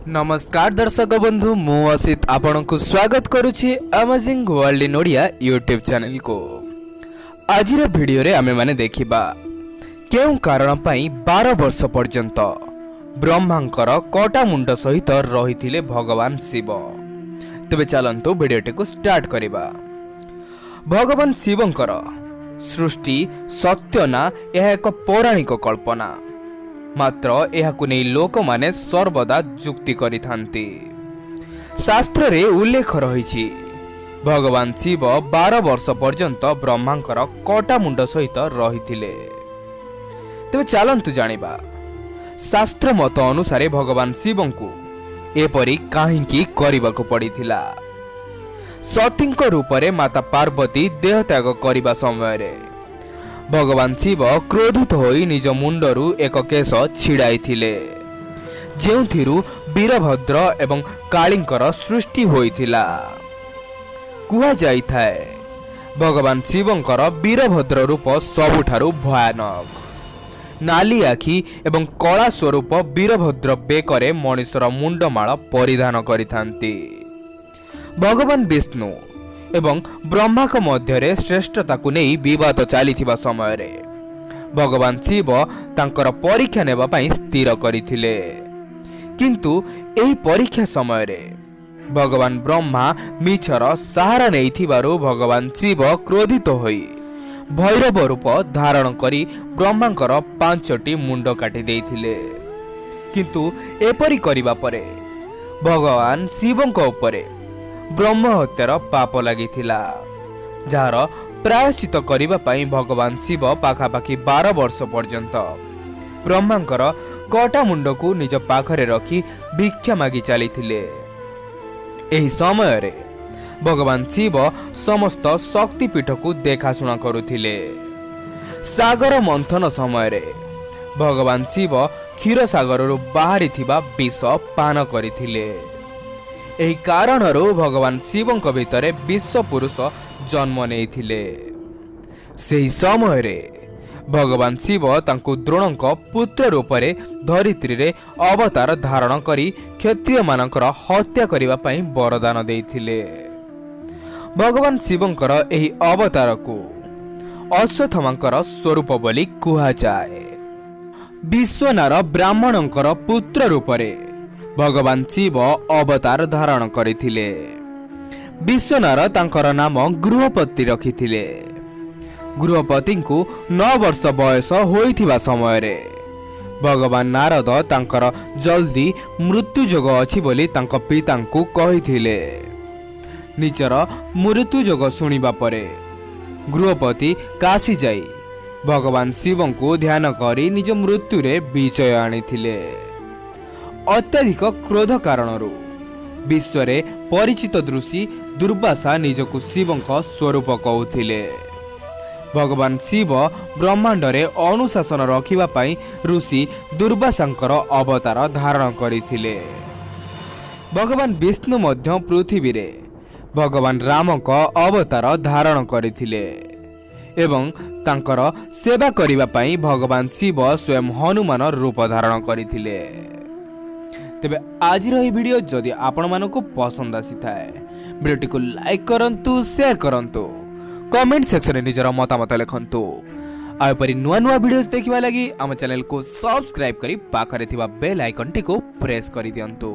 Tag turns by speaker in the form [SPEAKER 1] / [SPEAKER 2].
[SPEAKER 1] नमस्कार दर्शक बंधु मु असित आपण को स्वागत करुछि amazing world in Odia YouTube channel को। आज वीडियो रे आमे माने देखिबा केउ कारण पई 12 वर्ष पर्यंत ब्रह्मांकर कटा मुंड सहित रहिथिले भगवान शिव। तबे चलंतु वीडियोटी को स्टार्ट करिबा। भगवान शिवंकर सृष्टि सत्य ना यह एक पौराणिक कल्पना, मात्र एहाकु नै लोक माने सर्वदा जुक्ति करिथांती। शास्त्र रे उल्लेख रहिछि भगवान शिव 12 वर्ष पर्यंत ब्रह्मांकर कटा मुंड सहित रहिथिले। तबे चलंतु जानिबा शास्त्र मत अनुसारे भगवान शिवंकु एपरि काहिंकी करिबाकु पड़िथिला। सतींक रूपरे माता पार्वती देहत्याग करिबा समय रे भगवान शिव क्रोधित होई निज मुंडरू एक केश छिड़ाइथिले, जेउथिरु वीरभद्र एवं कालींकर सृष्टि होइथिला। कुहा जाइथाए भगवान शिवंकर वीरभद्र रूप सबुठारु भयानक। नाली आखि एवं कला स्वरूप वीरभद्र बेकरे मनुष्यर मुंडमाळ परिधान करिथांती। भगवान विष्णु एवं ब्रह्मा को मध्य श्रेष्ठता को नहीं विवाद चली समय रे भगवान शिव तांकर परीक्षा नेबा पई स्थिर करिथिले, किंतु एही परीक्षा समय रे भगवान ब्रह्मा मिछर सहारा नेइथिबारु भगवान शिव क्रोधित होई भैरव रूप धारण करी ब्रह्मांकर 5टी मुंड काटी देइथिले। किंतु एपरि करिबा परे भगवान शिवंक उपरे ब्रह्म हत्यार पाप लागिथिला, जार प्रायश्चित करिबा पई भगवान शिव पाखापाखि 12 वर्ष पर्यंत ब्रह्मांकर कटा मुंड को निज पाखरे रखी भिक्षा मागी चलीथिले। एही समय रे भगवान शिव समस्त शक्तिपीठ को देखाशुणा करुथिले। सागर मंथन समय रे भगवान शिव क्षीर सागर बाहरी थिबा विष पान करिथिले। एही कारणरू भगवान शिवंक भितरे विश्व पुरुष जन्म नेइथिले। सेही समय रे भगवान शिव तांकु द्रोणंक पुत्र रूपरे धरित्री रे अवतार धारण करी क्षत्रिय मानकर हत्या करिबा पई वरदान देइथिले। भगवान शिवंकर एही अवतार को अश्वत्थामांकर स्वरूप बोली कुहा जाए। विश्वनार ब्राह्मणंकर पुत्र रूपरे भगवान शिव अवतार धारण करिथिले। विश्वनार तांकर नाम गृहपति रखिथिले। गृहपति को 9 वर्ष बयस होइथिबा समय रे भगवान नारद तांकर जल्दी मृत्यु जोग अछि बोली तांक पितांकु कहिथिले। निजर मृत्यु जोग सुनिबा परे गृहपति काशी जाई भगवान शिवंकु ध्यान करी निज मृत्यु रे विजय आनिथिले। अत्यधिक क्रोध कारणरू विश्व रे परिचित ऋषि दुर्वासा निजकु शिवंक स्वरूप कहूथिले। भगवान शिव ब्रह्मांड रे अनुशासन रखिबा पई ऋषि दुर्वासांकर अवतार धारण करिथिले। भगवान विष्णु मध्य पृथ्वी रे भगवान रामक अवतार धारण करिथिले एवं तांकर सेवा करिबा पई भगवान शिव स्वयं हनुमान रूप धारण करिथिले। तेबे आज रही वीडियो जदि आपण मानको पसंद आसी थाए वीडियोटी को लाइक करंतु, शेयर करंतु, कमेंट सेक्शन रे निजर मतामत लिखंतु। आ परि नुआ नुआ वीडियोस देखिबा लागि हम चैनल को सब्सक्राइब करी पाखरे थिबा बेल आइकन टी को प्रेस करि दियंतु।